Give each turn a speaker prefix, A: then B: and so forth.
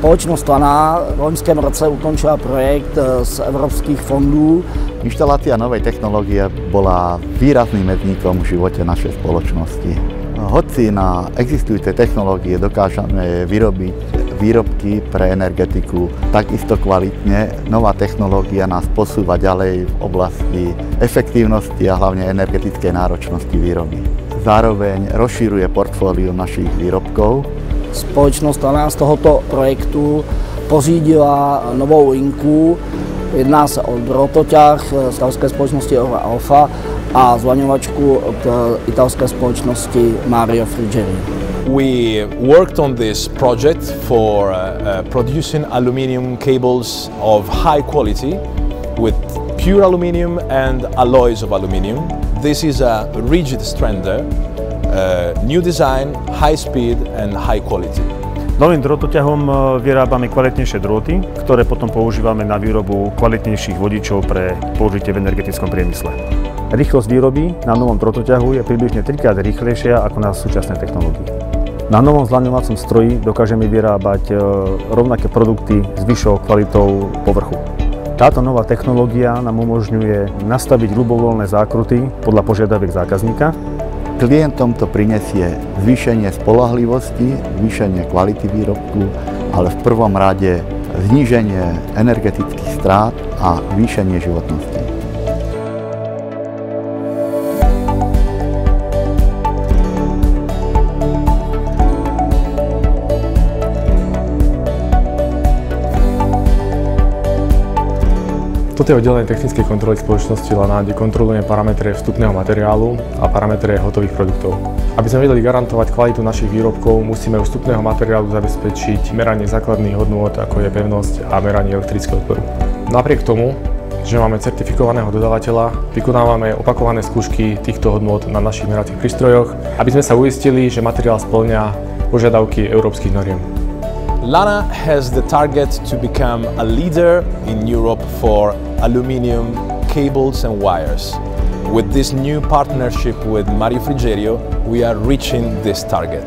A: Společnost Lana v loňském roce ukončila projekt z evropských fondů.
B: Inštalácia novej technológie bola výrazným medzníkom v živote našej spoločnosti. Hoci na existujúce technológie dokážeme vyrobiť výrobky pre energetiku takisto kvalitne, nová technológia nás posúva ďalej v oblasti efektívnosti a hlavne energetickej náročnosti výroby. Zároveň rozšíruje portfólium našich výrobkov.
A: Společnost Lana z tohoto projektu pořídila novou linku. Jedná se o drotoťah z italské společnosti Alfa a zlaňovačku od italské společnosti Mario Friggerio.
C: We worked on this project for producing aluminium cables of high quality with pure aluminium and alloys of aluminium. This is a rigid strander, new design, high speed and high quality.
D: Novým drotoťahom vyrábame kvalitnejšie drôty, ktoré potom používame na výrobu kvalitnejších vodičov pre použitie v energetickom priemysle. Rýchlosť výroby na novom drotoťahu je približne 3-krát rýchlejšia ako na súčasnej technológii. Na novom zlaňovacom stroji dokážeme vyrábať rovnaké produkty s vyššou kvalitou povrchu. Táto nová technológia nám umožňuje nastaviť ľubovoľné zákruty podľa požiadaviek zákazníka.
B: Klientom to prinesie zvýšenie spoľahlivosti, zvýšenie kvality výrobku, ale v prvom rade zníženie energetických strát a zvýšenie životnosti.
E: Toto je oddelenie technickej kontroly spoločnosti Lana, kde kontrolujeme parametre vstupného materiálu a parametre hotových produktov. Aby sme vedeli garantovať kvalitu našich výrobkov, musíme u vstupného materiálu zabezpečiť meranie základných hodnôt, ako je pevnosť a meranie elektrického odporu. Napriek tomu, že máme certifikovaného dodávateľa, vykonávame opakované skúšky týchto hodnôt na našich meracích prístrojoch, aby sme sa uistili, že materiál spĺňa požiadavky európskych noriem.
C: Lana has the target to become a leader in Europe for aluminium cables and wires. With this new partnership with Mario Friggerio, we are reaching this target.